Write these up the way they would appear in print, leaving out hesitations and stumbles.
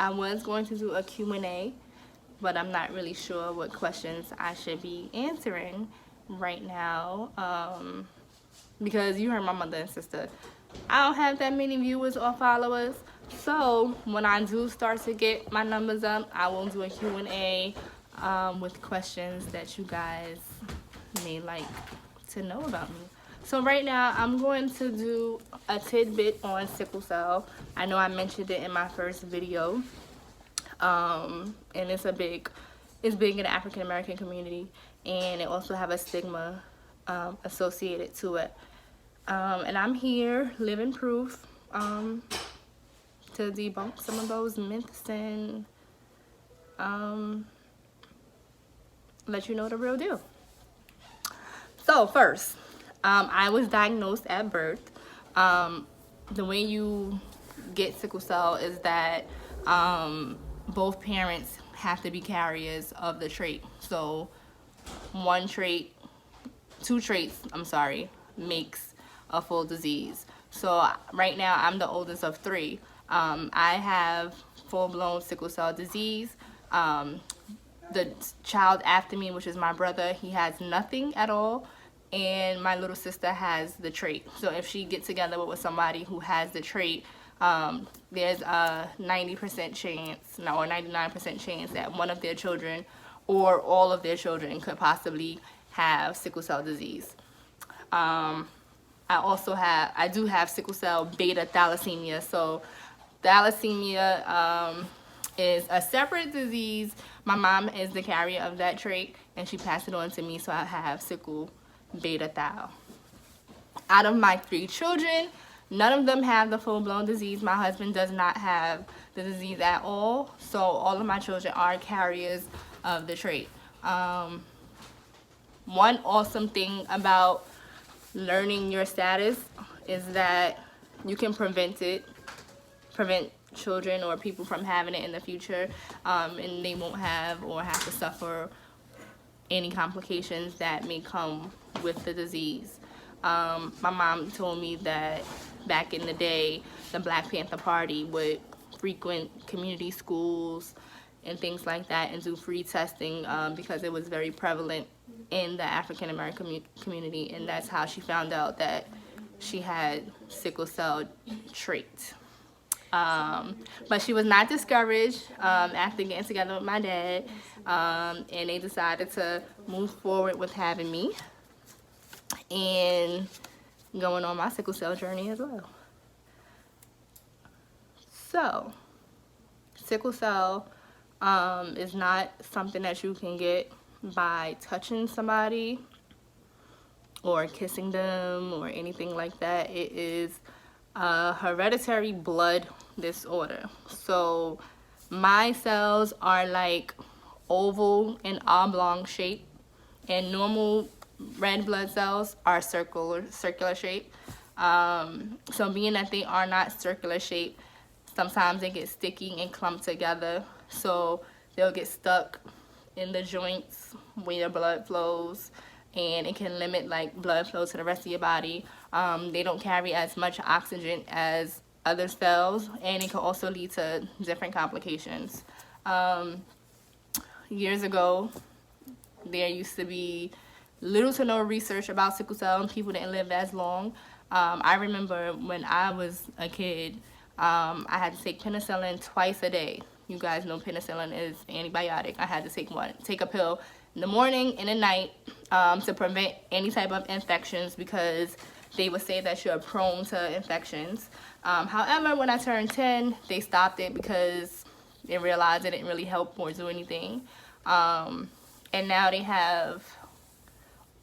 I was going to do a Q&A, but I'm not really sure what questions I should be answering right now. Because you heard my mother and sister, I don't have that many viewers or followers. So when I do start to get my numbers up, I will do a Q&A with questions that you guys may like to know about me. So right now I'm going to do a tidbit on sickle cell. I know I mentioned it in my first video, and it's big in the African American community, and it also have a stigma associated to it. And I'm here, living proof, to debunk some of those myths and let you know the real deal. So first, I was diagnosed at birth. The way you get sickle cell is that both parents have to be carriers of the trait. So two traits, makes a full disease. So right now I'm the oldest of three. I have full-blown sickle cell disease. The child after me, which is my brother, he has nothing at all, and my little sister has the trait. So if she gets together with somebody who has the trait, there's a 90% chance, or 99% chance that one of their children or all of their children could possibly have sickle cell disease. I do have sickle cell beta thalassemia. So thalassemia is a separate disease. My mom is the carrier of that trait, and she passed it on to me, so I have sickle beta thal. Out of my three children, none of them have the full-blown disease. My husband does not have the disease at all, so all of my children are carriers of the trait. One awesome thing about learning your status is that you can prevent children or people from having it in the future, and they won't have or have to suffer any complications that may come with the disease. My mom told me that back in the day, the Black Panther Party would frequent community schools and things like that and do free testing because it was very prevalent in the African American community, and that's how she found out that she had sickle cell trait. But she was not discouraged after getting together with my dad, and they decided to move forward with having me and going on my sickle cell journey as well. So, sickle cell is not something that you can get by touching somebody or kissing them or anything like that. It is a hereditary blood disorder. So my cells are like oval and oblong shape, and normal red blood cells are circular shape. So being that they are not circular shape, sometimes they get sticky and clumped together, so they'll get stuck in the joints where your blood flows, and it can limit like blood flow to the rest of your body. They don't carry as much oxygen as other cells, and it can also lead to different complications. Years ago, there used to be little to no research about sickle cell, and people didn't live as long. I remember when I was a kid, I had to take penicillin twice a day. You guys know penicillin is antibiotic. I had to take a pill in the morning and at night to prevent any type of infections, because they would say that you're prone to infections. However, when I turned 10, they stopped it because they realized it didn't really help or do anything. And now they have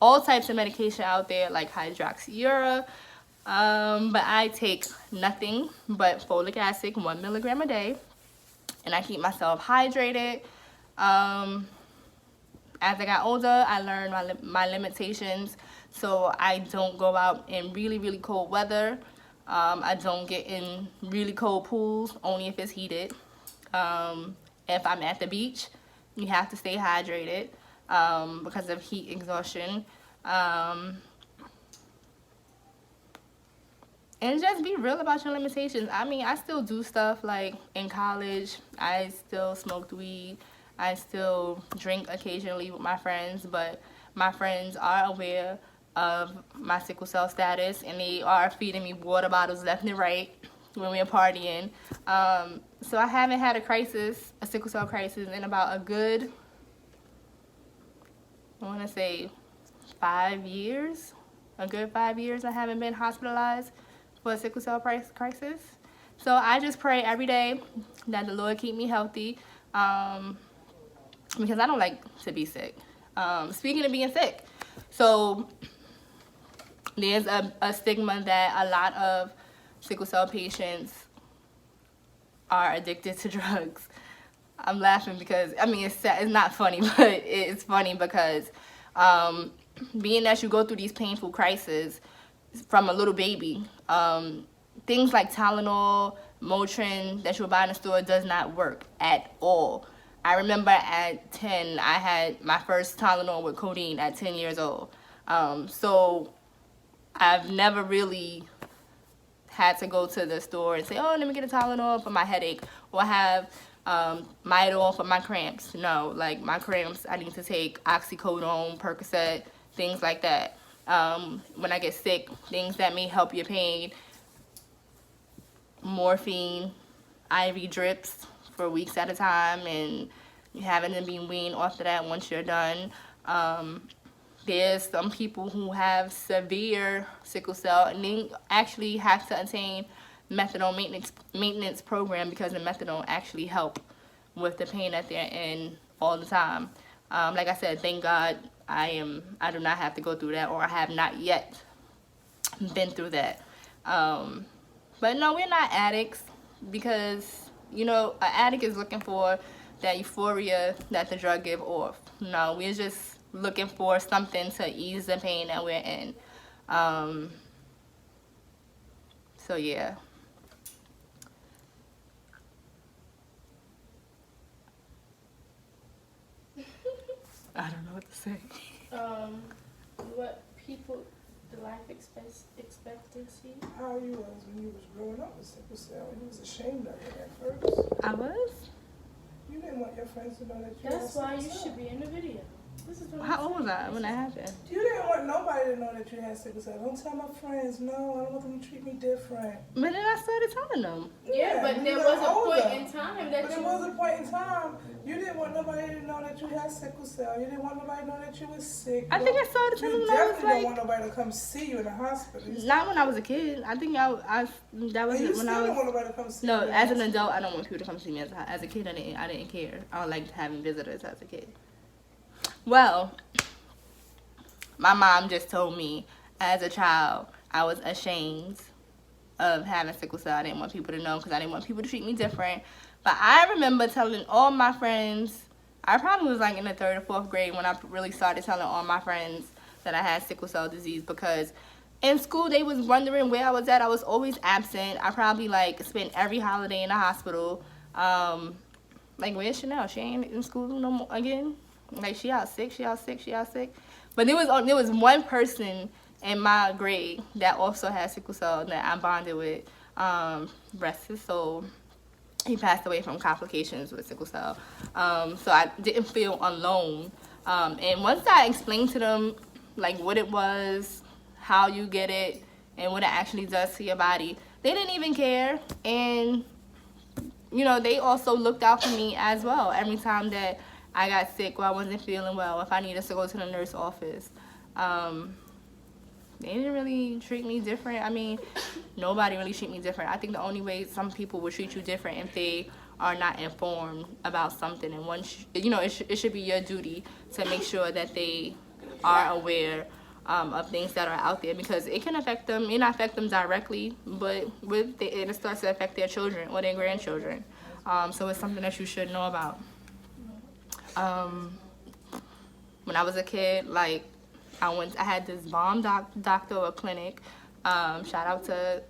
all types of medication out there like hydroxyurea, but I take nothing but folic acid, 1 milligram a day, and I keep myself hydrated. As I got older, I learned my limitations, so I don't go out in really, really cold weather. I don't get in really cold pools, only if it's heated. If I'm at the beach, you have to stay hydrated because of heat exhaustion. And And just be real about your limitations. I mean, I still do stuff like in college. I still smoked weed. I still drink occasionally with my friends, but my friends are aware of my sickle cell status, and they are feeding me water bottles left and right when we're partying. So I haven't had a sickle cell crisis, in about a good, I want to say 5 years. A good 5 years I haven't been hospitalized for a sickle cell crisis. So I just pray every day that the Lord keep me healthy, because I don't like to be sick. Speaking of being sick, so there's a stigma that a lot of sickle cell patients are addicted to drugs. I'm laughing because, I mean, it's not funny, but it's funny because being that you go through these painful crises from a little baby, things like Tylenol, Motrin that you'll buy in the store does not work at all. I remember at 10, I had my first Tylenol with codeine at 10 years old. So I've never really had to go to the store and say, oh, let me get a Tylenol for my headache, or have Midol for my cramps. No, like my cramps, I need to take oxycodone, Percocet, things like that. When I get sick, things that may help your pain, morphine, IV drips for weeks at a time, and having to be weaned off of that once you're done. There's some people who have severe sickle cell, and they actually have to attain methadone maintenance program, because the methadone actually help with the pain that they're in all the time. Like I said, thank God I do not have to go through that, or I have not yet been through that. But no, we're not addicts, because an addict is looking for that euphoria that the drug give off. No, we're just looking for something to ease the pain that we're in. So yeah. I don't know what to say. What people, the life expectancy? How you was when you was growing up with sickle cell, and you was ashamed of it at first. I was? You didn't want your friends to know that you That's why had you sickle should cell. be in the video. This is what How old was I when that happened? You didn't want nobody to know that you had sickle cell. Don't tell my friends, no, I don't want them to treat me different. But then I started telling them. Yeah, but you there got was a older. point in time that But there was a point in time, you didn't want nobody to know that you had sickle cell. You didn't want nobody to know that you was sick. I think I started telling You them when I was definitely don't like, want nobody to come see you in the hospital. not when I was a kid. I think that was And you when still I don't was. want nobody to come see No, you. as an adult, I don't want people to come see me. As a kid, I didn't care. I liked having visitors as a kid. Well, my mom just told me as a child I was ashamed of having sickle cell. I didn't want people to know, because I didn't want people to treat me different. But I remember telling all my friends, I probably was like in the 3rd or 4th grade when I really started telling all my friends that I had sickle cell disease, because in school they was wondering where I was at. I was always absent. I probably spent every holiday in the hospital. Where's Chanel? She ain't in school no more again. She out sick. But there was one person in my grade that also had sickle cell that I bonded with. Rest his soul. He passed away from complications with sickle cell. So I didn't feel alone. And once I explained to them what it was, how you get it, and what it actually does to your body, they didn't even care. And they also looked out for me as well. Every time that I got sick or I wasn't feeling well, if I needed to go to the nurse office, they didn't really treat me different. I mean, nobody really treat me different. I think the only way some people will treat you different if they are not informed about something. And once it should be your duty to make sure that they are aware of things that are out there, because it can affect them. It may not affect them directly, but it starts to affect their children or their grandchildren. So it's something that you should know about. When I was a kid, I had this bomb doctor or clinic. Shout out to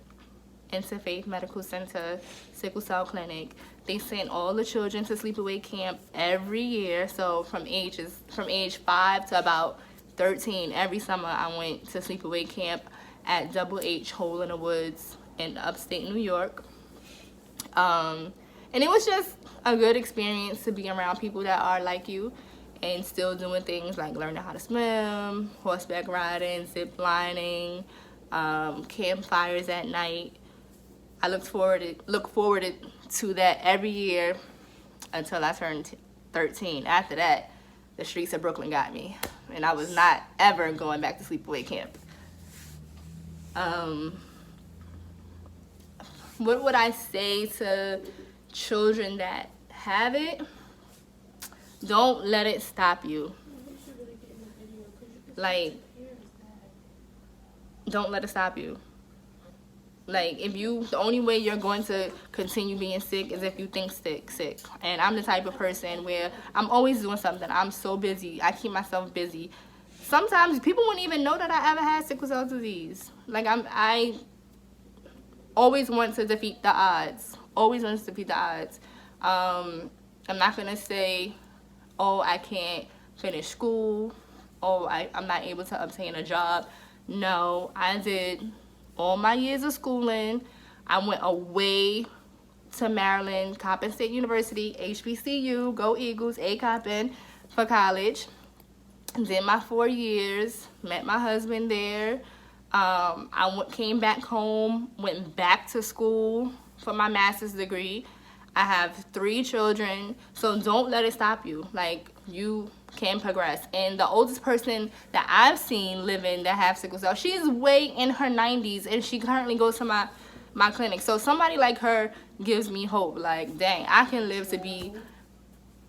Interfaith Medical Center Sickle Cell Clinic. They sent all the children to sleepaway camp every year. So from age 5 to about 13, every summer I went to sleepaway camp at Double H Hole in the Woods in upstate New York. And it was just a good experience to be around people that are like you and still doing things like learning how to swim, horseback riding, zip lining, campfires at night. I look forward to that every year until I turned 13. After that, the streets of Brooklyn got me, and I was not ever going back to sleepaway camp. What would I say to children that have it? Don't let it stop you. Like, don't let it stop you. Like, the only way you're going to continue being sick is if you think sick. And I'm the type of person where I'm always doing something. I'm so busy. I keep myself busy. Sometimes people wouldn't even know that I ever had sickle cell disease. Like, I always want to defeat the odds. Always want to defeat the odds. I'm not going to say, oh, I can't finish school. Oh, I'm not able to obtain a job. No, I did all my years of schooling. I went away to Maryland, Coppin State University, HBCU, go Eagles, Coppin for college. Did my 4 years, met my husband there. Came back home, went back to school for my master's degree. I have 3 children, so don't let it stop you. Like, you can progress. And the oldest person that I've seen living that have sickle cell, she's way in her 90s, and she currently goes to my clinic. So somebody like her gives me hope. Like, dang, I can live to be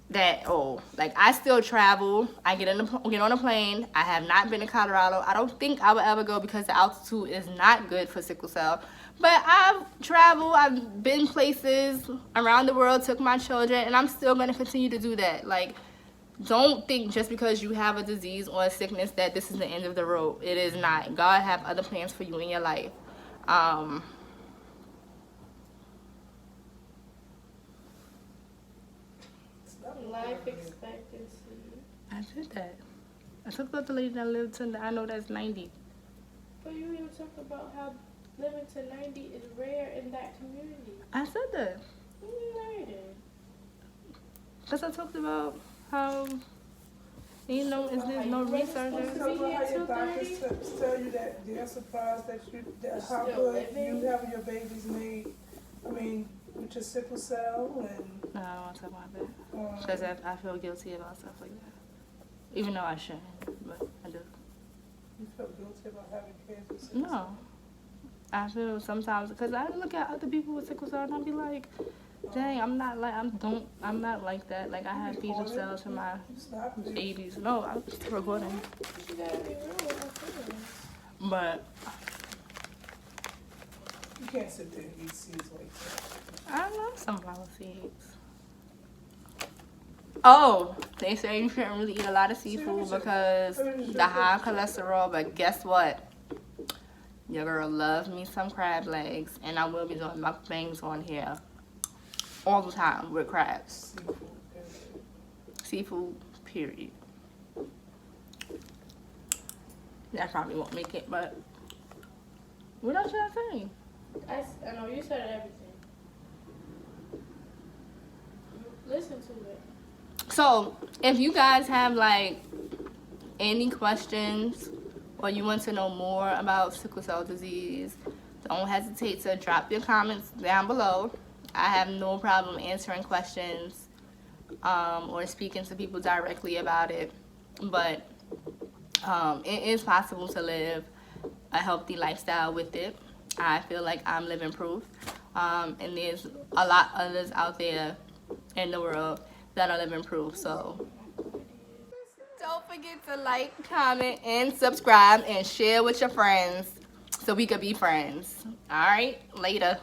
that old. Like, I still travel. I get on a plane. I have not been to Colorado. I don't think I will ever go because the altitude is not good for sickle cell. But I've traveled. I've been places around the world, took my children, and I'm still going to continue to do that. Like, don't think just because you have a disease or a sickness that this is the end of the road. It is not. God have other plans for you in your life. Life expectancy. I said that. I talked about the lady that lived to, I know that's 90. But you even talk about how living to 90 is rare in that community. I said that. You learned it. Because I talked about how, there's no research. Tell about how your doctors tell you that they're surprised how good you have your babies made. I mean, with your sickle cell and. No, I don't want to talk about that. Because I feel guilty about stuff like that. Even though I shouldn't, but I do. You feel guilty about having kids with sickle cell? No. I feel sometimes, because I look at other people with sickle cell and I be like, dang, I'm not like that. Like, I have fetal cells for my babies. No, I'm just recording. But you can't sit there and eat seeds like that. I love sunflower seeds. Oh, they say you shouldn't really eat a lot of seafood because the high cholesterol, but guess what? Your girl loves me some crab legs, and I will be doing mukbangs on here all the time with crabs. Seafood, period. That probably won't make it, but what else should I say? I know you said everything. Listen to it. So, if you guys have like any questions or you want to know more about sickle cell disease, don't hesitate to drop your comments down below. I have no problem answering questions or speaking to people directly about it. But it is possible to live a healthy lifestyle with it. I feel like I'm living proof. And there's a lot others out there in the world that are living proof. So don't forget to like, comment, and subscribe and share with your friends so we could be friends. All right, later.